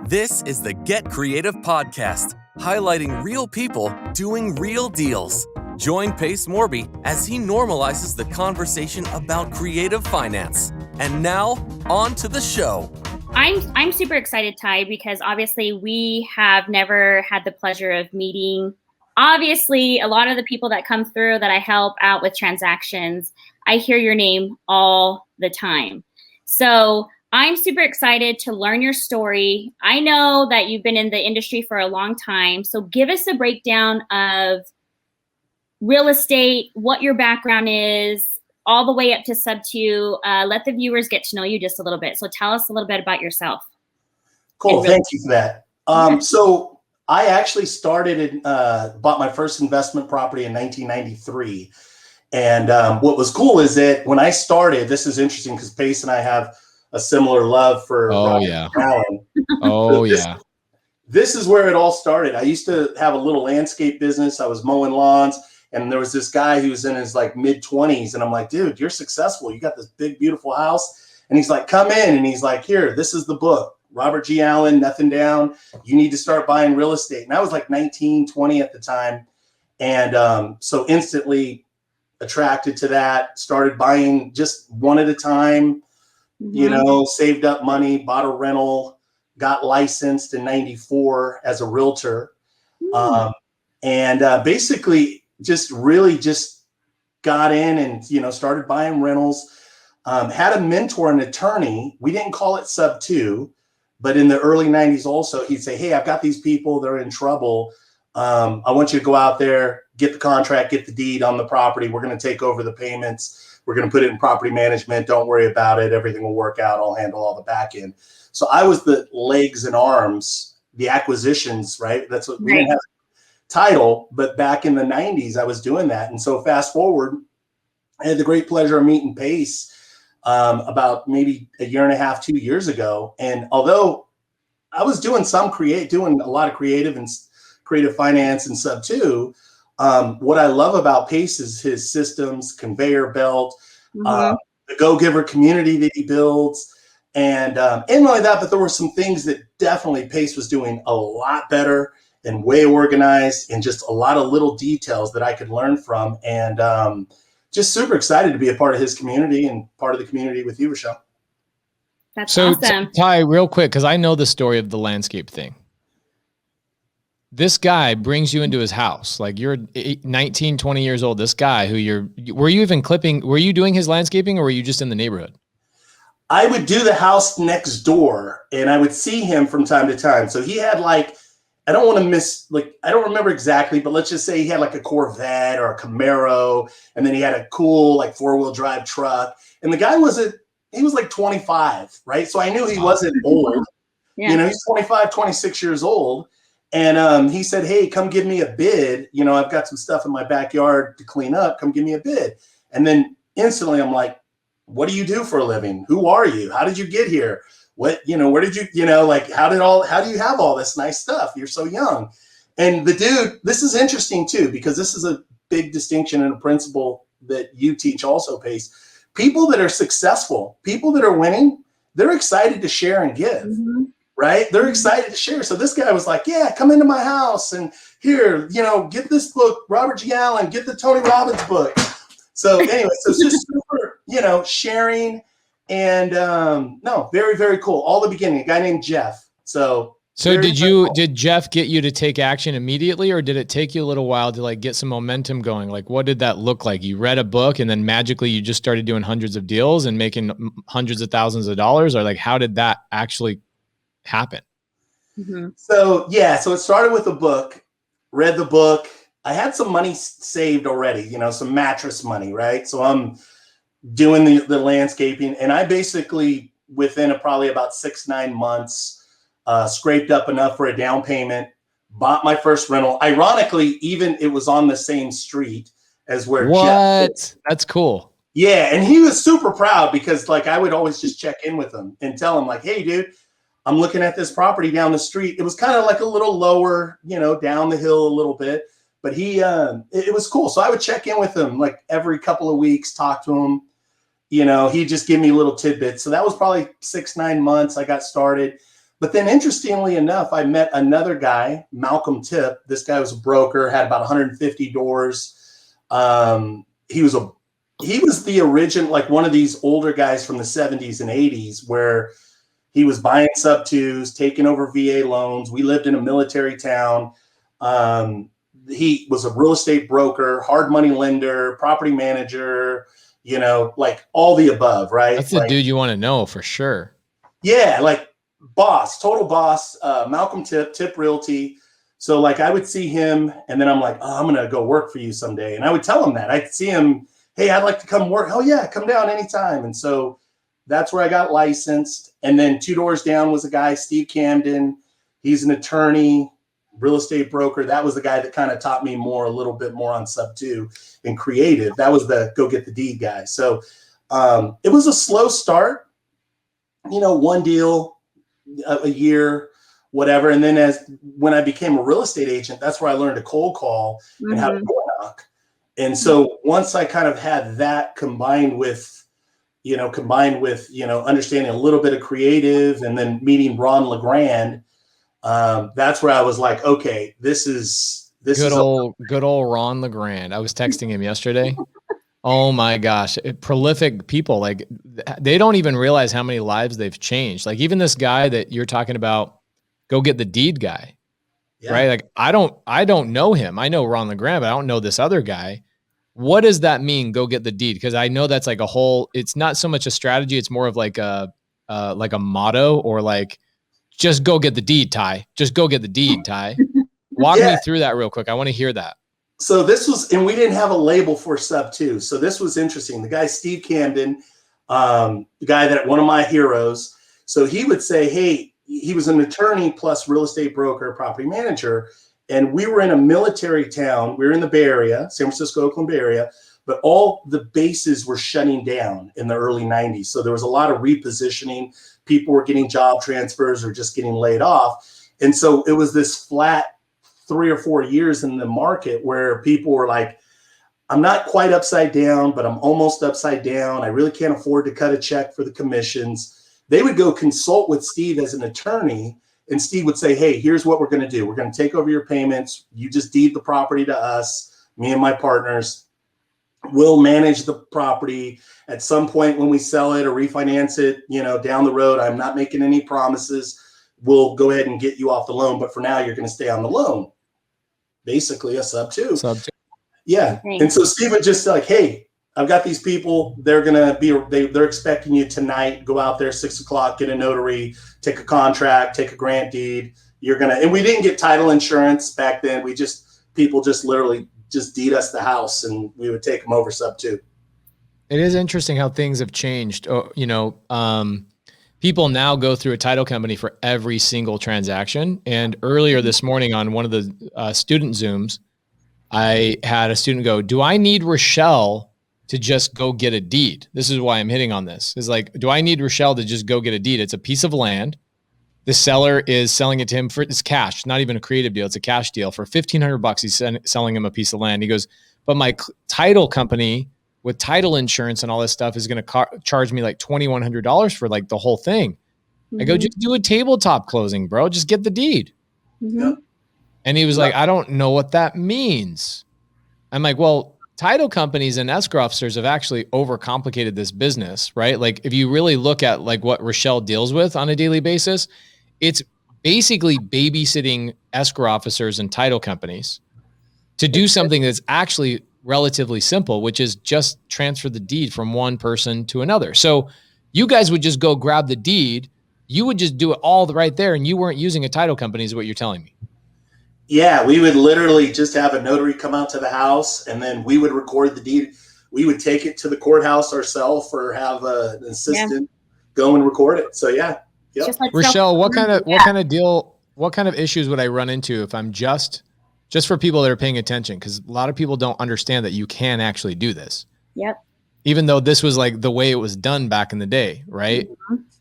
This is the Get Creative podcast, highlighting real people doing real deals. Join Pace Morby as he normalizes the conversation about creative finance. And now, on to the show. I'm super excited, Ty, because obviously we have never had the pleasure of meeting. Obviously, a lot of the people that come through that I help out with transactions, I hear your name all the time. So I'm super excited to learn your story. I know that you've been in the industry for a long time. So give us a breakdown of real estate, what your background is, all the way up to SubTo. Let the viewers get to know you just a little bit. So tell us a little bit about yourself. Cool. Thank you for that. So I actually started and bought my first investment property in 1993. And what was cool is that when I started, this is interesting because Pace and I have a similar love for Allen. This is where it all started. I used to have a little landscape business. I was mowing lawns. And there was this guy who was in his like mid-20s. And I'm like, dude, you're successful. You got this big, beautiful house. And he's like, come in. And he's like, here, this is the book. Robert G. Allen, Nothing Down. You need to start buying real estate. And I was like 19, 20 at the time. And so instantly attracted to that, started buying just one at a time, you know, saved up money, bought a rental, got licensed in 94 as a realtor. Basically, just got in and, you know, started buying rentals, had a mentor, an attorney. We didn't call it SubTo, but in the early 90s also, he'd say, hey, I've got these people, they're in trouble. I want you to go out there, get the contract, get the deed on the property. We're going to take over the payments. We're going to put it in property management. Don't worry about it. Everything will work out. I'll handle all the back end. So I was the legs and arms, the acquisitions, right? That's what we didn't have title, but back in the 90s, I was doing that. And so fast forward, I had the great pleasure of meeting Pace about maybe a year and a half, 2 years ago. And although I was doing doing a lot of creative and creative finance and SubTo, what I love about Pace is his systems, conveyor belt, the go-giver community that he builds. And not only that, but there were some things that definitely Pace was doing a lot better and way organized, and just a lot of little details that I could learn from. And just super excited to be a part of his community and part of the community with you, Rochelle. That's awesome. Ty, real quick, because I know the story of the landscape thing. This guy brings you into his house. Like you're 19, 20 years old. This guy were you doing his landscaping, or were you just in the neighborhood? I would do the house next door, and I would see him from time to time. So he had I don't remember exactly, but let's just say he had like a Corvette or a Camaro, and then he had a cool like 4-wheel drive truck. And the guy he was like 25, right? So I knew he wasn't old. You know, he's 25, 26 years old. And he said, hey, come give me a bid. You know, I've got some stuff in my backyard to clean up. Come give me a bid. And then instantly I'm like, what do you do for a living? Who are you? How did you get here? What, you know, where did you, like, how do you have all this nice stuff? You're so young. And the dude, this is interesting too, because this is a big distinction and a principle that you teach also, Pace. People that are successful, people that are winning, they're excited to share and give, right? They're excited to share. So this guy was like, yeah, come into my house and here, you know, get this book, Robert G. Allen, get the Tony Robbins book. So anyway, so it's just super, you know, sharing. And no, very, very cool. All the beginning, a guy named Jeff. So did Jeff get you to take action immediately, or did it take you a little while to like get some momentum going? Like, what did that look like? You read a book and then magically you just started doing hundreds of deals and making hundreds of thousands of dollars, or like, how did that actually happen? So it started with a book, read the book. I had some money saved already, you know, some mattress money, right? So I'm doing the landscaping, and I basically within probably about 6-9 months scraped up enough for a down payment, bought my first rental. Ironically, even it was on the same street as where Jeff is. That's cool. Yeah, and he was super proud because like I would always just check in with him and tell him like, hey dude, I'm looking at this property down the street. It was kind of like a little lower, you know, down the hill a little bit, but it was cool. So I would check in with him like every couple of weeks, talk to him. You know, he'd just give me little tidbits. So that was probably 6-9 months I got started. But then interestingly enough, I met another guy, Malcolm Tip. This guy was a broker, had about 150 doors. He was the original, like one of these older guys from the 70s and 80s, where he was buying SubTos, taking over VA loans. We lived in a military town. He was a real estate broker, hard money lender, property manager, like all the above, right? That's the dude you want to know for sure. Yeah, like boss, total boss, Malcolm Tip Realty. So like I would see him and then I'm like, oh, I'm going to go work for you someday. And I would tell him that. I'd see him, hey, I'd like to come work. Oh yeah, come down anytime. And so that's where I got licensed. And then 2 doors down was a guy, Steve Camden. He's an attorney, real estate broker. That was the guy that kind of taught me a little bit more on SubTo and creative. That was the go get the deed guy. So it was a slow start, 1 deal a year, whatever. And then when I became a real estate agent, that's where I learned to cold call and how to door knock. And so once I kind of had that combined with understanding a little bit of creative and then meeting Ron LeGrand, that's where I was like, okay, this is good old Ron LeGrand. I was texting him yesterday. Oh my gosh. Prolific people. Like they don't even realize how many lives they've changed. Like even this guy that you're talking about, go get the deed guy, right? Like I don't know him. I know Ron LeGrand, but I don't know this other guy. What does that mean? Go get the deed. Because I know that's like it's not so much a strategy. It's more of like a motto or like, just go get the deed, Ty. Just go get the deed, Ty. Walk me through that real quick. I want to hear that. So and we didn't have a label for SubTo. So this was interesting. The guy, Steve Camden, the guy that one of my heroes. So he would say, hey, he was an attorney plus real estate broker, property manager. And we were in a military town. We were in the Bay Area, San Francisco, Oakland Bay Area, but all the bases were shutting down in the early 90s. So there was a lot of repositioning. People were getting job transfers or just getting laid off. And so it was this flat 3 or 4 years in the market where people were like, I'm not quite upside down, but I'm almost upside down. I really can't afford to cut a check for the commissions. They would go consult with Steve as an attorney. And Steve would say, hey, here's what we're going to do. We're going to take over your payments. You just deed the property to us, me and my partners. We'll manage the property. At some point when we sell it or refinance it, down the road, I'm not making any promises. We'll go ahead and get you off the loan. But for now, you're going to stay on the loan. Basically a SubTo. Yeah. And so Steve would just like, hey, I've got these people. They're expecting you tonight. Go out there 6 o'clock, get a notary, take a contract, take a grant deed. And we didn't get title insurance back then. People just literally just deed us the house and we would take them over SubTo. It is interesting how things have changed. People now go through a title company for every single transaction. And earlier this morning on one of the student Zooms, I had a student go, do I need Rochelle to just go get a deed? This is why I'm hitting on this. Is like, do I need Rochelle to just go get a deed? It's a piece of land. The seller is selling it to him it's cash, not even a creative deal. It's a cash deal for $1,500. He's selling him a piece of land. He goes, but my title company with title insurance and all this stuff is going to charge me like $2,100 for like the whole thing. I go, just do a tabletop closing, bro. Just get the deed. And he was like, I don't know what that means. I'm like, well, title companies and escrow officers have actually overcomplicated this business, right? Like if you really look at like what Rochelle deals with on a daily basis, it's basically babysitting escrow officers and title companies to do something that's actually relatively simple, which is just transfer the deed from one person to another. So you guys would just go grab the deed. You would just do it all right there. And you weren't using a title company is what you're telling me. Yeah, we would literally just have a notary come out to the house and then we would record the deed. We would take it to the courthouse ourselves or have an assistant go and record it. So yeah. Just like Rochelle, what kind of issues would I run into if I'm just for people that are paying attention? Because a lot of people don't understand that you can actually do this. Yep. Even though this was like the way it was done back in the day, right?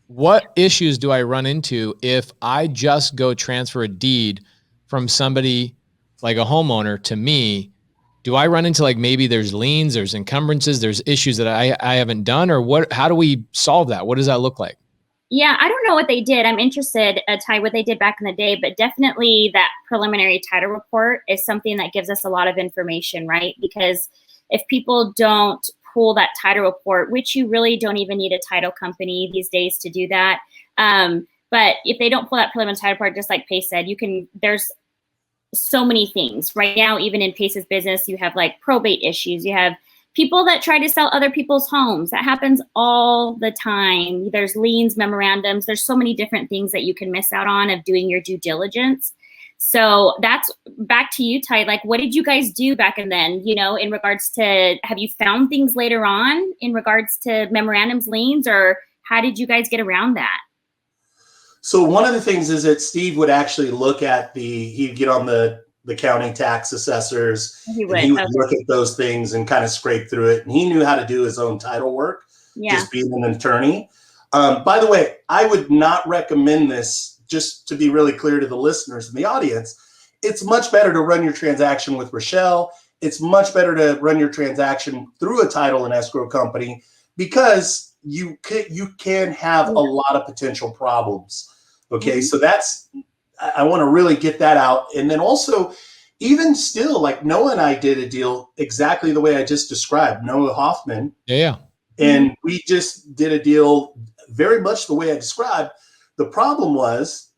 What issues do I run into if I just go transfer a deed from somebody like a homeowner to me? Do I run into like maybe there's liens, there's encumbrances, there's issues that I haven't done, or what? How do we solve that? What does that look like? Yeah, I don't know what they did. I'm interested, Ty, what they did back in the day, but definitely that preliminary title report is something that gives us a lot of information, right? Because if people don't pull that title report, which you really don't even need a title company these days to do that. But if they don't pull that preliminary title report, just like Pace said, there's so many things right now. Even in Pace's business, you have like probate issues, you have people that try to sell other people's homes. That happens all the time. There's liens, memorandums. There's so many different things that you can miss out on of doing your due diligence. So that's back to you, Ty. Like, what did you guys do back then, in regards to, have you found things later on in regards to memorandums, liens, or how did you guys get around that? So one of the things is that Steve would actually look at he'd get on the county tax assessors, and he would look at those things and kind of scrape through it. And he knew how to do his own title work, just being an attorney. By the way, I would not recommend this, just to be really clear to the listeners and the audience. It's much better to run your transaction with Rochelle. It's much better to run your transaction through a title and escrow company, because you can have a lot of potential problems. Okay, so I want to really get that out. And then also, even still, like Noah and I did a deal exactly the way I just described, Noah Hoffman. Yeah. And we just did a deal very much the way I described. The problem was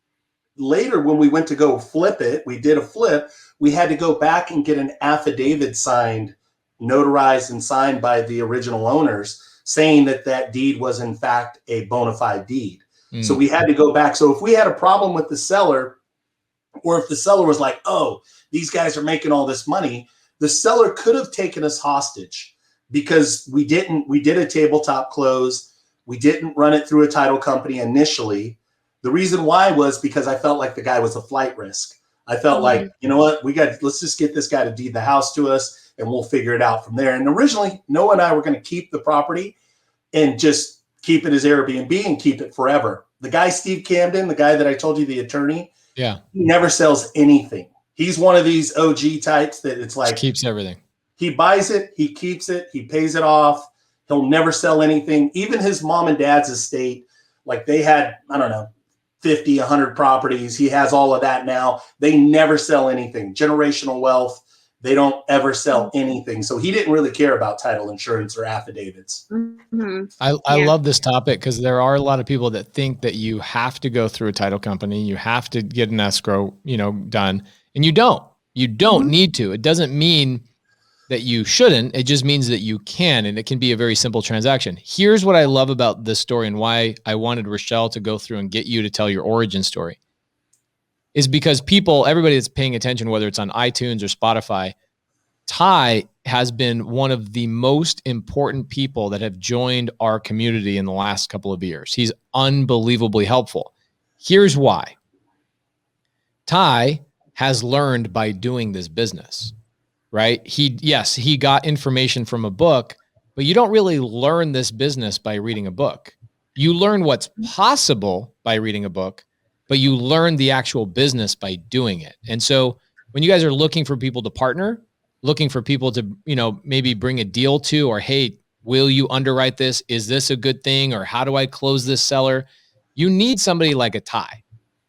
later when we went to go flip it, we did a flip, we had to go back and get an affidavit signed, notarized and signed by the original owners, saying that deed was in fact a bona fide deed. So we had to go back. So if we had a problem with the seller, or if the seller was like, oh, these guys are making all this money, the seller could have taken us hostage, because we did a tabletop close. We didn't run it through a title company initially. The reason why was because I felt like the guy was a flight risk. I felt like, you know what, let's just get this guy to deed the house to us and we'll figure it out from there. And originally, Noah and I were going to keep the property and just keep it as Airbnb and keep it forever. The guy, Steve Camden, the guy that I told you, the attorney, he never sells anything. He's one of these OG types that it's like, just keeps everything. He buys it, he keeps it, he pays it off. He'll never sell anything. Even his mom and dad's estate, like they had, I don't know, 50, 100 properties. He has all of that now. They never sell anything. Generational wealth. They don't ever sell anything. So he didn't really care about title insurance or affidavits. I love this topic, because there are a lot of people that think that you have to go through a title company. You have to get an escrow, done. And you don't. You don't need to. It doesn't mean that you shouldn't. It just means that you can, and it can be a very simple transaction. Here's what I love about this story, and why I wanted Rochelle to go through and get you to tell your origin story, is because everybody that's paying attention, whether it's on iTunes or Spotify, Ty has been one of the most important people that have joined our community in the last couple of years. He's unbelievably helpful. Here's why. Ty has learned by doing this business, right? He got information from a book, but you don't really learn this business by reading a book. You learn what's possible by reading a book, but you learn the actual business by doing it. And so when you guys are looking for people to partner, looking for people to, maybe bring a deal to, or, hey, will you underwrite this? Is this a good thing? Or how do I close this seller? You need somebody like a Ty.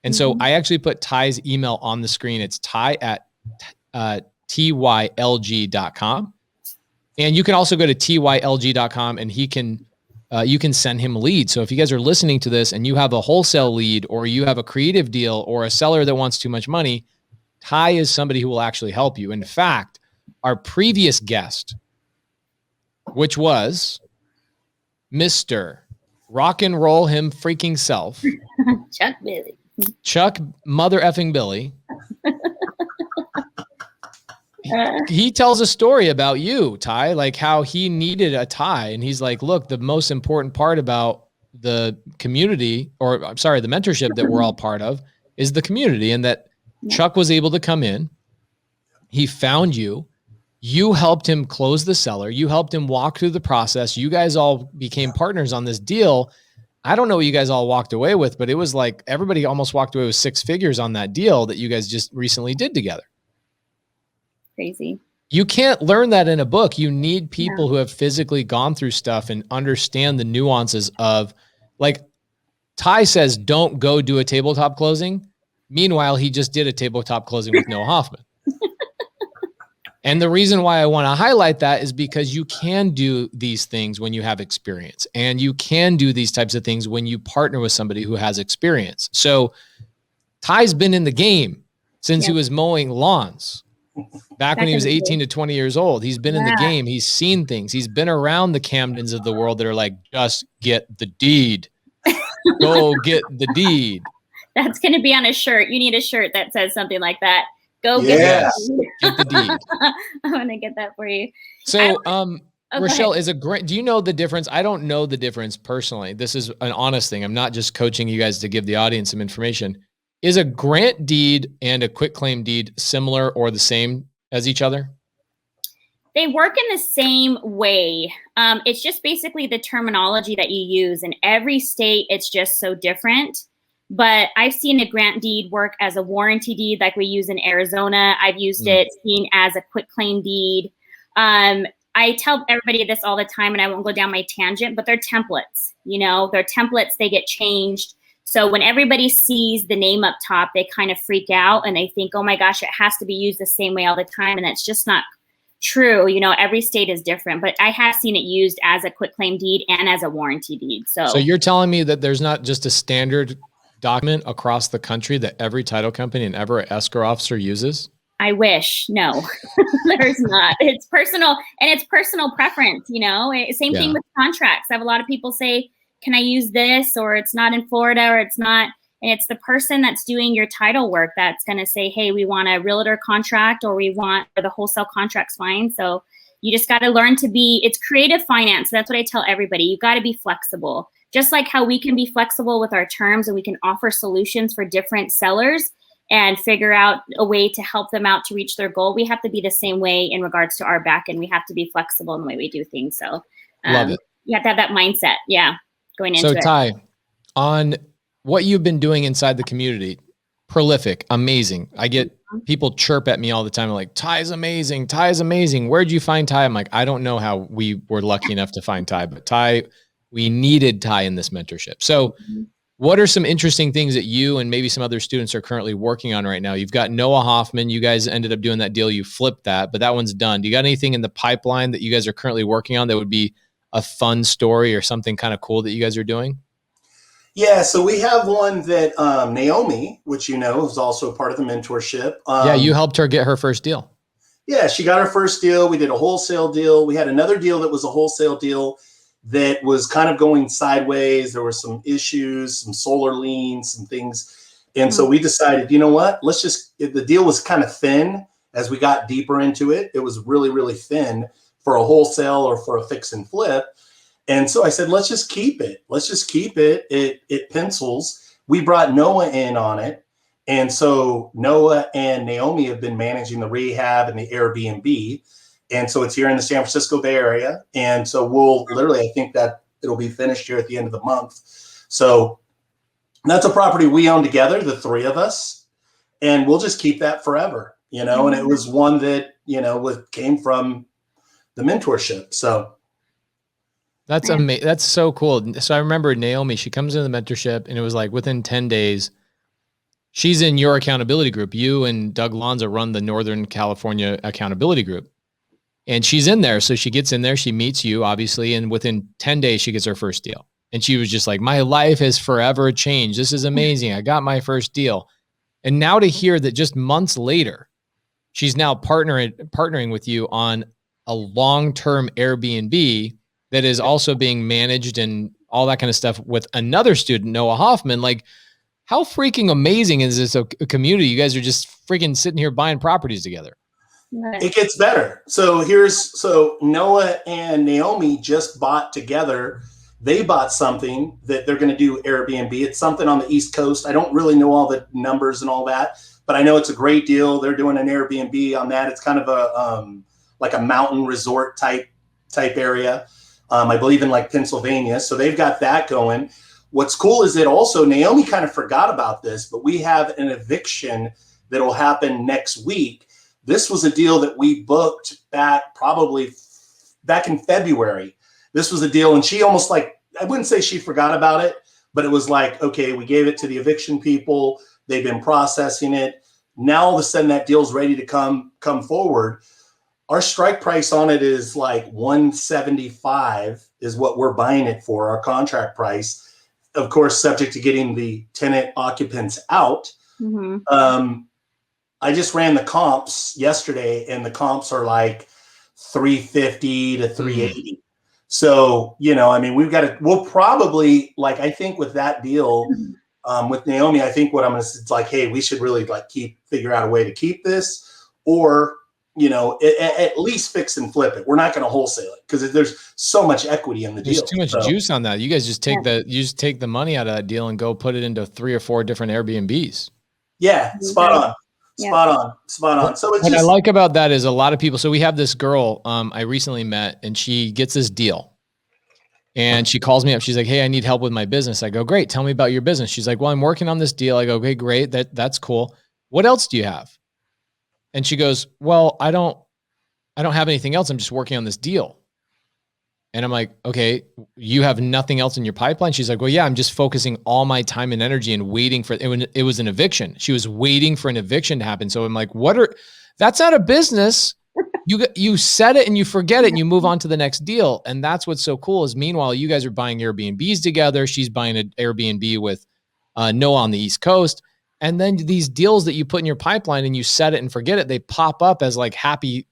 And so I actually put Ty's email on the screen. It's ty@tylg.com. And you can also go to tylg.com, and you can send him leads. So if you guys are listening to this and you have a wholesale lead, or you have a creative deal, or a seller that wants too much money, Ty is somebody who will actually help you. In fact, our previous guest, which was Mr. Rock and Roll him freaking self, Chuck mother effing Billy. He tells a story about you, Ty, like how he needed a Ty. And he's like, look, the most important part about the community, or I'm sorry, the mentorship that we're all part of, is the community. And that Chuck was able to come in. He found you. You helped him close the seller. You helped him walk through the process. You guys all became partners on this deal. I don't know what you guys all walked away with, but it was like everybody almost walked away with 6 figures on that deal that you guys just recently did together. Crazy. You can't learn that in a book. You need people who have physically gone through stuff and understand the nuances of, like, Ty says, don't go do a tabletop closing. Meanwhile, he just did a tabletop closing with Noah Hoffman. And the reason why I want to highlight that is because you can do these things when you have experience, and you can do these types of things when you partner with somebody who has experience. So Ty's been in the game since he was mowing lawns back when he was 18 to 20 years old. He's been in the game. He's seen things. He's been around the Camdens of the world that are like, just get the deed. Go get the deed. That's going to be on a shirt. You need a shirt that says something like that. Go get the deed. I want to get that for you. So, Rochelle, do you know the difference? I don't know the difference personally. This is an honest thing. I'm not just coaching you guys to give the audience some information. Is a grant deed and a quitclaim deed similar or the same as each other? They work in the same way. It's just basically the terminology that you use. In every state, it's just so different. But I've seen a grant deed work as a warranty deed like we use in Arizona. I've used it seen as a quitclaim deed. I tell everybody this all the time, and I won't go down my tangent, but they're templates. You know, they're templates. They get changed. So when everybody sees the name up top, they kind of freak out and they think, oh my gosh, it has to be used the same way all the time. And that's just not true. You know, every state is different, but I have seen it used as a quitclaim deed and as a warranty deed. So you're telling me that there's not just a standard document across the country that every title company and every escrow officer uses? I wish. No, there's not. It's personal, and it's personal preference, you know. Same thing with contracts. I have a lot of people say, can I use this? Or it's not in Florida, or it's not. And it's the person that's doing your title work that's going to say, hey, we want a realtor contract, or or the wholesale contract's fine. So you just got to learn to it's creative finance. That's what I tell everybody. You got to be flexible. Just like how we can be flexible with our terms and we can offer solutions for different sellers and figure out a way to help them out to reach their goal. We have to be the same way in regards to our back end. We have to be flexible in the way we do things. So love it. You have to have that mindset. Yeah. Going into it. So Ty, on what you've been doing inside the community, prolific, amazing. I get people chirp at me all the time. Like, Ty's amazing. Ty's amazing. Where'd you find Ty? I'm like, I don't know how we were lucky enough to find Ty, but Ty, we needed Ty in this mentorship. So what are some interesting things that you and maybe some other students are currently working on right now? You've got Noah Hoffman. You guys ended up doing that deal. You flipped that, but that one's done. Do you got anything in the pipeline that you guys are currently working on that would be a fun story or something kind of cool that you guys are doing? Yeah, so we have one that Naomi, which you know is also a part of the mentorship. Yeah, you helped her get her first deal. Yeah, she got her first deal. We did a wholesale deal. We had another deal that was a wholesale deal that was kind of going sideways. There were some issues, some solar liens, some things. And so we decided, you know what, the deal was kind of thin as we got deeper into it. It was really, really thin for a wholesale or for a fix and flip. And so I said, let's just keep it. Let's just keep it. It pencils. We brought Noah in on it. And so Noah and Naomi have been managing the rehab and the Airbnb. And so it's here in the San Francisco Bay Area. And so I think that it'll be finished here at the end of the month. So that's a property we own together, the three of us, and we'll just keep that forever, you know. And it was one that, you know, came from the mentorship. So that's amazing. That's so cool. So I remember Naomi, she comes into the mentorship and it was like within 10 days, she's in your accountability group. You and Doug Lanza run the Northern California accountability group. And she's in there. So she gets in there, she meets you, obviously. And within 10 days, she gets her first deal. And she was just like, my life has forever changed. This is amazing. I got my first deal. And now to hear that just months later, she's now partnering with you on a long-term Airbnb that is also being managed and all that kind of stuff with another student, Noah Hoffman. Like, how freaking amazing is this a community? You guys are just freaking sitting here buying properties together. It gets better. So Noah and Naomi just bought together. They bought something that they're going to do Airbnb. It's something on the East Coast. I don't really know all the numbers and all that, but I know it's a great deal. They're doing an Airbnb on that. It's kind of a like a mountain resort type area. I believe in like Pennsylvania. So they've got that going. What's cool is that also Naomi kind of forgot about this, but we have an eviction that will happen next week. This was a deal that we booked back in February. This was a deal, and she almost, like, I wouldn't say she forgot about it, but it was like, okay, we gave it to the eviction people. They've been processing it. Now all of a sudden that deal's ready to come forward. Our strike price on it is like 175 is what we're buying it for, our contract price. Of course, subject to getting the tenant occupants out. I just ran the comps yesterday, and the comps are like 350 to 380. So, I mean, we'll probably, like, I think with that deal, with Naomi, I think what I'm going to, it's like, hey, we should really like figure out a way to keep this, or, at least fix and flip it. We're not going to wholesale it because there's so much equity in the deal. There's too much juice on that. You guys just take the money out of that deal and go put it into 3 or 4 different Airbnbs. Yeah, spot on. So it's what I like about that is a lot of people. So we have this girl I recently met, and she gets this deal, and she calls me up. She's like, "Hey, I need help with my business." I go, "Great. Tell me about your business." She's like, "Well, I'm working on this deal." I go, "Okay, great. That's cool. What else do you have?" And she goes, "Well, I don't have anything else. I'm just working on this deal." And I'm like, "Okay, you have nothing else in your pipeline?" She's like, "Well, yeah, I'm just focusing all my time and energy and waiting for it. It was an eviction. She was waiting for an eviction to happen." So I'm like, that's not a business. You set it and you forget it and you move on to the next deal. And that's what's so cool is meanwhile, you guys are buying Airbnbs together. She's buying an Airbnb with Noah on the East Coast. And then these deals that you put in your pipeline and you set it and forget it, they pop up as like happy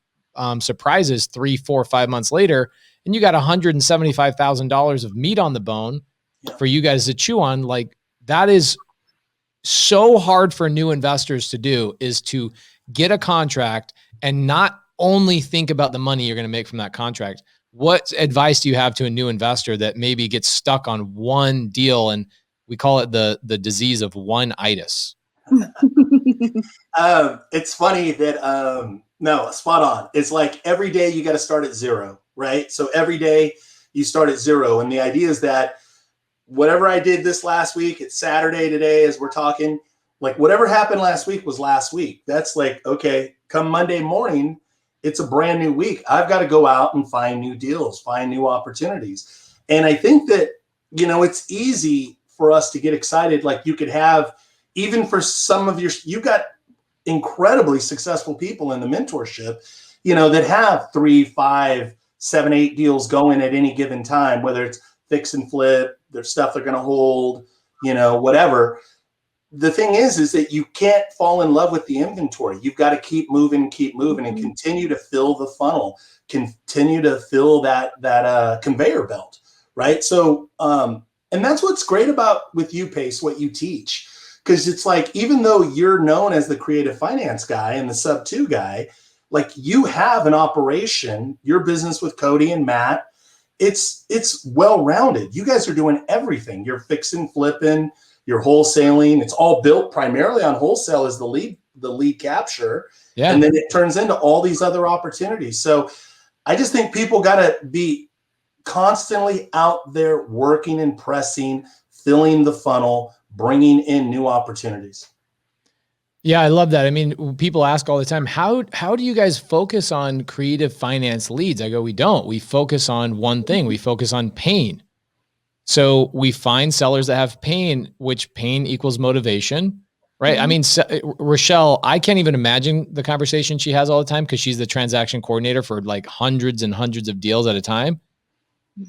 surprises 3, 4, 5 months later. And you got $175,000 of meat on the bone for you guys to chew on. Like, that is so hard for new investors to do, is to get a contract and not only think about the money you're going to make from that contract. What advice do you have to a new investor that maybe gets stuck on one deal? And we call it the disease of one-itis. It's funny that, no, spot on. It's like every day you got to start at zero, right? So every day you start at zero. And the idea is that whatever I did this last week, it's Saturday today as we're talking, like whatever happened last week was last week. That's like, okay, come Monday morning, it's a brand new week. I've got to go out and find new deals, find new opportunities. And I think that, it's easy for us to get excited. Like you could have, even for some of you've got incredibly successful people in the mentorship, that have 3, 5, 7, 8 deals going at any given time, whether it's fix and flip, there's stuff they're going to hold, whatever. The thing is that you can't fall in love with the inventory. You've got to keep moving, and continue to fill the funnel, continue to fill that conveyor belt, right? So, and that's what's great about with you, Pace, what you teach. Because it's like, even though you're known as the creative finance guy and the SubTo guy, like you have an operation, your business with Cody and Matt, it's well-rounded. You guys are doing everything. You're fixing, flipping, you're wholesaling. It's all built primarily on wholesale as the lead capture. Yeah. And then it turns into all these other opportunities. So I just think people got to be constantly out there working and pressing, filling the funnel, bringing in new opportunities. Yeah, I love that. I mean, people ask all the time, how do you guys focus on creative finance leads? I go, we don't. We focus on one thing. We focus on pain. So we find sellers that have pain, which pain equals motivation, right? I mean, Rochelle, I can't even imagine the conversation she has all the time because she's the transaction coordinator for like hundreds and hundreds of deals at a time.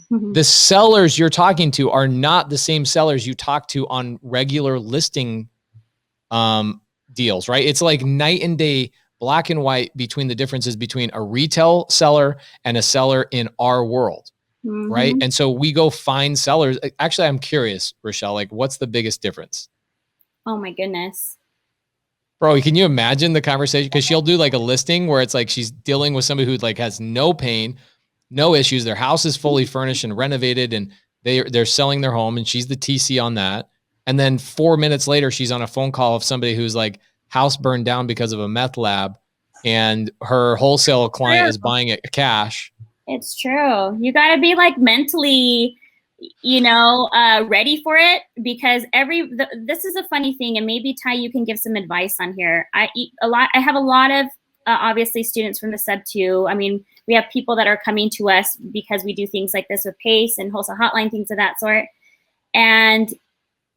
The sellers you're talking to are not the same sellers you talk to on regular listing deals, right? It's like night and day, black and white between the differences between a retail seller and a seller in our world, right? And so we go find sellers. Actually, I'm curious, Rochelle, like what's the biggest difference? Oh my goodness. Bro, can you imagine the conversation? Because she'll do like a listing where it's like she's dealing with somebody who like has no pain, no issues. Their house is fully furnished and renovated, and they're selling their home, and she's the TC on that. And then 4 minutes later, she's on a phone call of somebody who's like house burned down because of a meth lab, and her wholesale client is buying it cash. It's true. You got to be like mentally, ready for it, because this is a funny thing, and maybe Ty, you can give some advice on here. I have a lot of obviously students from the SubTo. I mean, we have people that are coming to us because we do things like this with Pace and Wholesale Hotline, things of that sort. And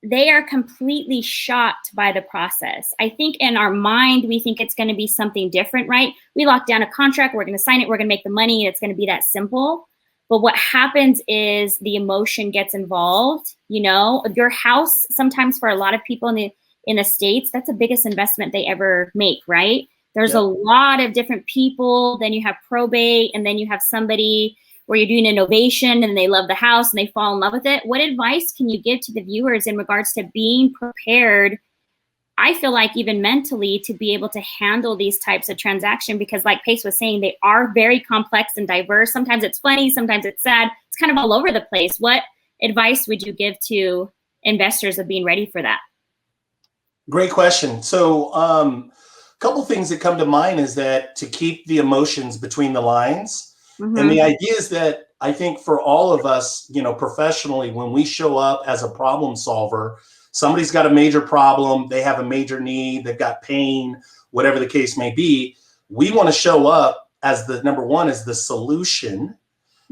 they are completely shocked by the process. I think in our mind, we think it's going to be something different, right? We lock down a contract, we're going to sign it, we're going to make the money, and it's going to be that simple. But what happens is the emotion gets involved. You know, your house, sometimes for a lot of people in the States, that's the biggest investment they ever make, right? There's a lot of different people. Then you have probate, and then you have somebody where you're doing innovation and they love the house and they fall in love with it. What advice can you give to the viewers in regards to being prepared, I feel like even mentally, to be able to handle these types of transactions? Because like Pace was saying, they are very complex and diverse. Sometimes it's funny, sometimes it's sad. It's kind of all over the place. What advice would you give to investors of being ready for that? Great question. So a couple things that come to mind is that to keep the emotions between the lines. And the idea is that I think for all of us, you know, professionally, when we show up as a problem solver, somebody's got a major problem, they have a major need, they've got pain, whatever the case may be, we want to show up as the number one is the solution.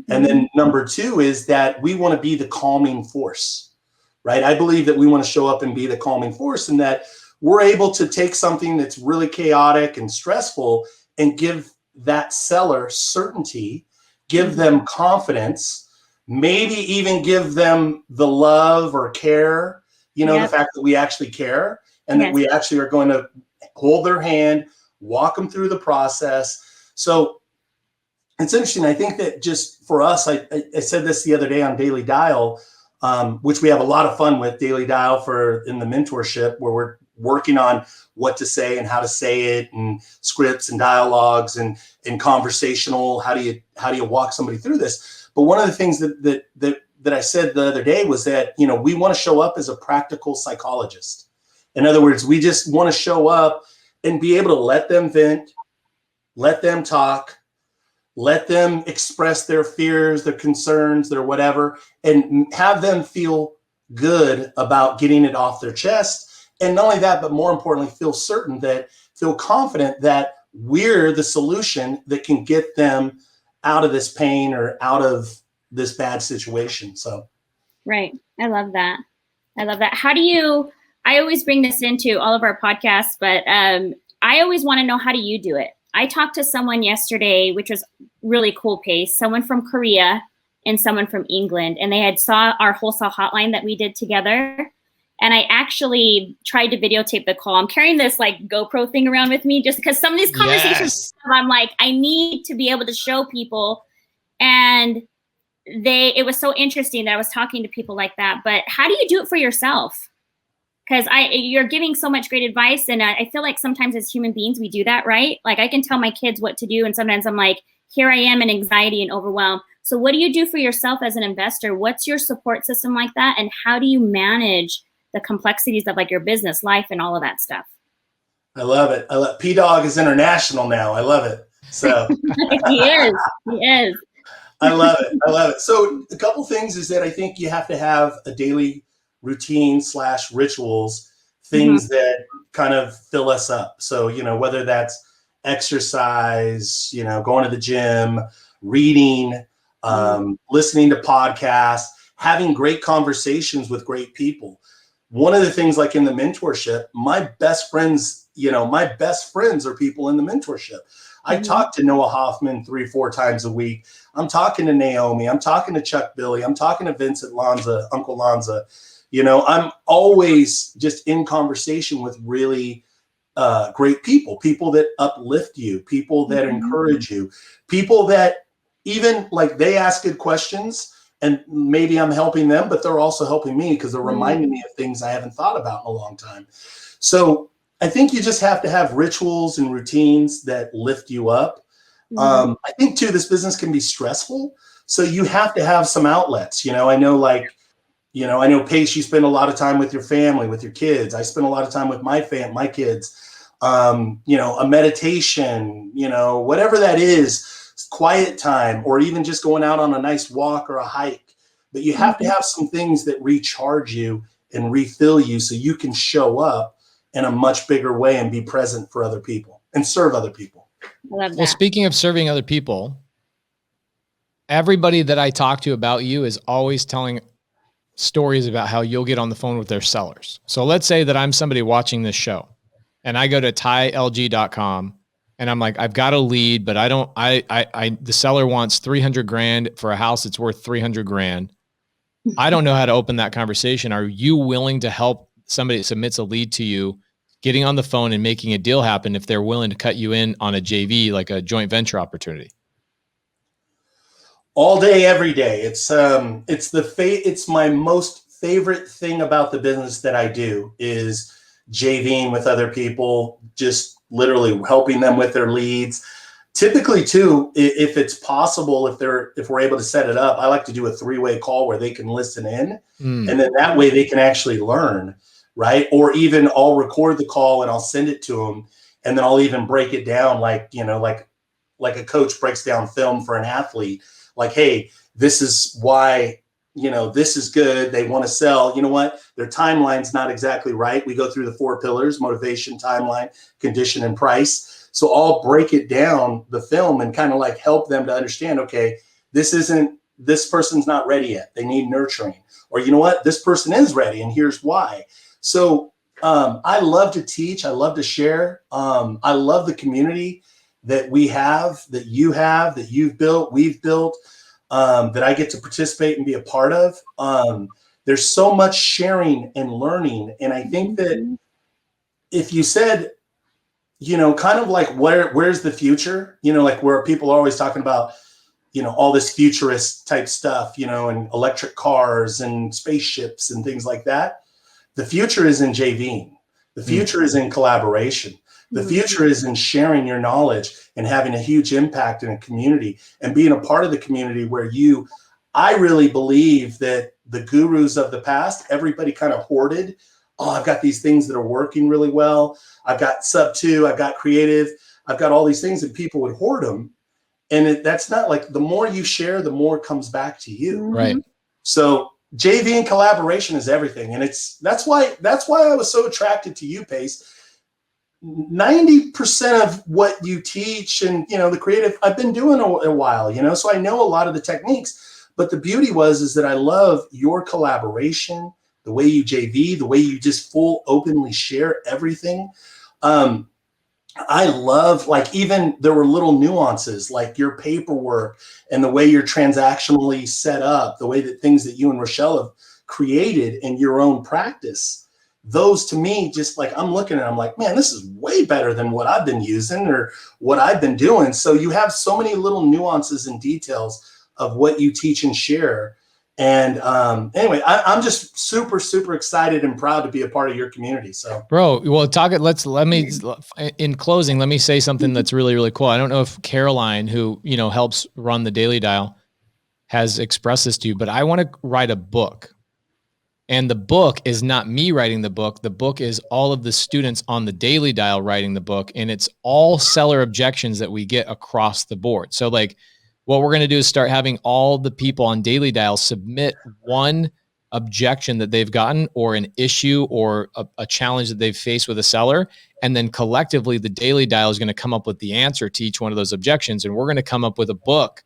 And then number two is that we want to be the calming force, right? I believe that we want to show up and be the calming force, and that we're able to take something that's really chaotic and stressful and give that seller certainty, give them confidence, maybe even give them the love or care, you know, the fact that we actually care and that we actually are going to hold their hand, walk them through the process. So it's interesting. I think that just for us, I said this the other day on Daily Dial, which we have a lot of fun with Daily Dial for in the mentorship, where we're working on what to say and how to say it, and scripts and dialogues and conversational. How do you walk somebody through this? But one of the things that I said the other day was that, you know, we want to show up as a practical psychologist. In other words, we just want to show up and be able to let them vent, let them talk, let them express their fears, their concerns, their whatever, and have them feel good about getting it off their chest. And not only that, but more importantly, feel confident that we're the solution that can get them out of this pain or out of this bad situation. So. Right. I love that. I always bring this into all of our podcasts, but I always want to know, how do you do it? I talked to someone yesterday, which was really cool, Pace, someone from Korea and someone from England, and they had saw our wholesale hotline that we did together. And I actually tried to videotape the call. I'm carrying this like GoPro thing around with me just because some of these conversations, I'm like, I need to be able to show people. And it was so interesting that I was talking to people like that. But how do you do it for yourself? Because you're giving so much great advice. And I feel like sometimes as human beings, we do that, right? Like I can tell my kids what to do. And sometimes I'm like, here I am in anxiety and overwhelm. So what do you do for yourself as an investor? What's your support system like that? And how do you manage the complexities of like your business life and all of that stuff? I love it. P-Dog is international now. I love it. So He is. I love it. So a couple things is that I think you have to have a daily routine / rituals, things that kind of fill us up. So, you know, whether that's exercise, you know, going to the gym, reading, listening to podcasts, having great conversations with great people. One of the things, like in the mentorship, my best friends are people in the mentorship. I talk to Noah Hoffman 3-4 times a week. I'm talking to Naomi. I'm talking to Chuck Billy. I'm talking to Vincent Lanza, Uncle Lanza. You know, I'm always just in conversation with really great people that uplift you, people that encourage you, people that even like they ask good questions. And maybe I'm helping them, but they're also helping me because they're reminding me of things I haven't thought about in a long time. So I think you just have to have rituals and routines that lift you up. I think too, this business can be stressful. So you have to have some outlets. You know, I know Pace, you spend a lot of time with your family, with your kids. I spend a lot of time with my kids. You know, a meditation, you know, whatever that is, quiet time, or even just going out on a nice walk or a hike. But you have to have some things that recharge you and refill you so you can show up in a much bigger way and be present for other people and serve other people. I love that. Well, speaking of serving other people, everybody that I talk to about you is always telling stories about how you'll get on the phone with their sellers. So let's say that I'm somebody watching this show and I go to tylg.com and I'm like, I've got a lead, but the seller wants 300 grand for a house that's worth 300 grand. I don't know how to open that conversation. Are you willing to help somebody that submits a lead to you getting on the phone and making a deal happen if they're willing to cut you in on a JV, like a joint venture opportunity? All day, every day. It's my most favorite thing about the business that I do is JVing with other people, just literally helping them with their leads. Typically too, if it's possible, if we're able to set it up, I like to do a 3-way call where they can listen in, and then that way they can actually learn, right? Or even I'll record the call and I'll send it to them, and then I'll even break it down like a coach breaks down film for an athlete. Like, hey, this is why, this is good. They want to sell. You know what? Their timeline's not exactly right. We go through the 4 pillars: motivation, timeline, condition, and price. So I'll break it down, the film, and kind of like help them to understand, okay, this person's not ready yet. They need nurturing. Or you know what? This person is ready, and here's why. So I love to teach. I love to share. I love the community that we have, that you've built, we've built, that I get to participate and be a part of. There's so much sharing and learning. And I think that if you said, kind of like where's the future, like where people are always talking about, all this futurist type stuff, and electric cars and spaceships and things like that. The future is in JVing. The future is in collaboration. The future is in sharing your knowledge and having a huge impact in a community and being a part of the community where I really believe that the gurus of the past, everybody kind of hoarded. Oh, I've got these things that are working really well. I've got SubTo, I've got creative, I've got all these things, and people would hoard them. And that's not like, the more you share, the more it comes back to you. Right. So JV and collaboration is everything. And that's why I was so attracted to you, Pace. 90% of what you teach and, the creative, I've been doing a while, so I know a lot of the techniques, but the beauty is that I love your collaboration, the way you JV, the way you just openly share everything. I love, like, even there were little nuances, like your paperwork and the way you're transactionally set up, the way that things that you and Rochelle have created in your own practice. Those to me, just like I'm looking at, I'm like, man, this is way better than what I've been using or what I've been doing. So you have so many little nuances and details of what you teach and share. And anyway, I'm just super, super excited and proud to be a part of your community. So, bro, well, in closing, let me say something that's really, really cool. I don't know if Caroline, who, helps run the Daily Dial, has expressed this to you, but I want to write a book. And the book is not me writing the book. The book is all of the students on the Daily Dial writing the book. And it's all seller objections that we get across the board. So like what we're going to do is start having all the people on Daily Dial submit one objection that they've gotten or an issue or a challenge that they've faced with a seller. And then collectively, the Daily Dial is going to come up with the answer to each one of those objections. And we're going to come up with a book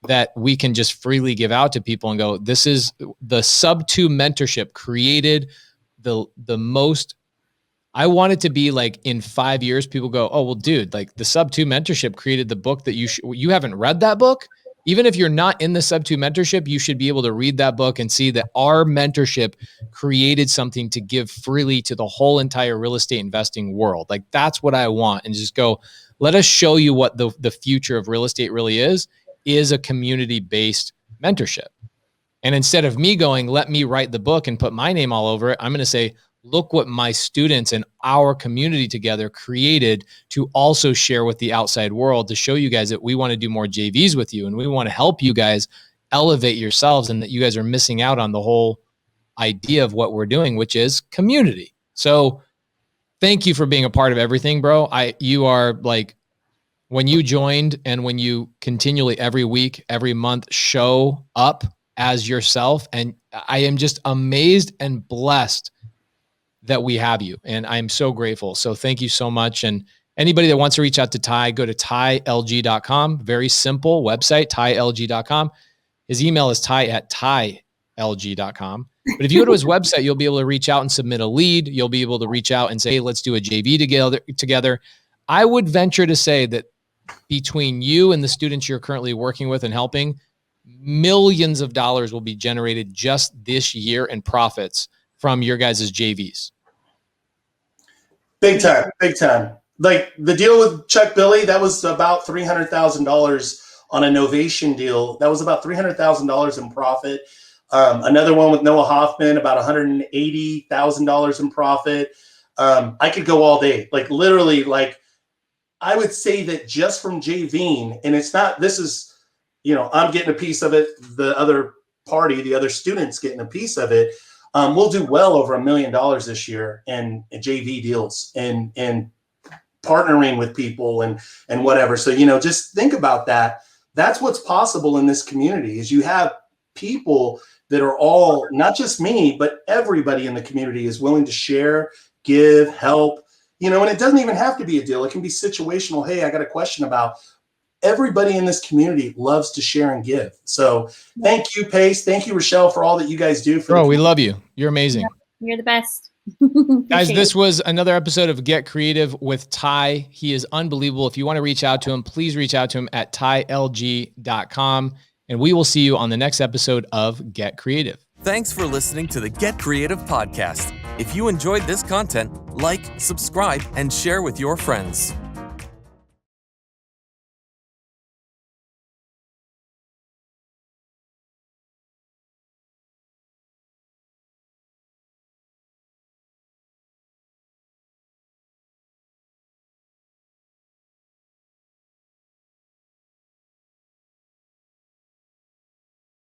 that we can just freely give out to people and go, this is the SubTo mentorship created the most. I want it to be like in 5 years, people go, oh, well, dude, like the SubTo mentorship created the book that you haven't read that book. Even if you're not in the SubTo mentorship, you should be able to read that book and see that our mentorship created something to give freely to the whole entire real estate investing world. Like that's what I want. And just go, let us show you what the future of real estate really is a community-based mentorship. And instead of me going, let me write the book and put my name all over it, I'm going to say, look what my students and our community together created to also share with the outside world to show you guys that we want to do more JVs with you and we want to help you guys elevate yourselves and that you guys are missing out on the whole idea of what we're doing, which is community. So thank you for being a part of everything, bro. You are like, when you joined and when you continually every week, every month show up as yourself. And I am just amazed and blessed that we have you. And I'm so grateful. So thank you so much. And anybody that wants to reach out to Ty, go to tylg.com. Very simple website, tylg.com. His email is ty@tylg.com. But if you go to his website, you'll be able to reach out and submit a lead. You'll be able to reach out and say, hey, let's do a JV together. I would venture to say that between you and the students you're currently working with and helping, millions of dollars will be generated just this year in profits from your guys' JVs. Big time, big time. Like the deal with Chuck Billy, that was about $300,000 on a novation deal. That was about $300,000 in profit. Another one with Noah Hoffman, about $180,000 in profit. I could go all day. Like literally, like I would say that just from JVing, and it's not, this is, you know, I'm getting a piece of it. The other party, the other students getting a piece of it. We'll do well over $1 million this year in JV deals and partnering with people and whatever. So, you know, just think about that. That's what's possible in this community is you have people that are all, not just me, but everybody in the community is willing to share, give, help, you know, and it doesn't even have to be a deal. It can be situational. Hey, I got a question about. Everybody in this community loves to share and give. So thank you, Pace. Thank you, Rochelle, for all that you guys do. Bro, we love you. You're amazing. You're the best. Guys, this was another episode of Get Creative with Ty. He is unbelievable. If you want to reach out to him, please reach out to him at tylg.com. And we will see you on the next episode of Get Creative. Thanks for listening to the Get Creative podcast. If you enjoyed this content, like, subscribe, and share with your friends.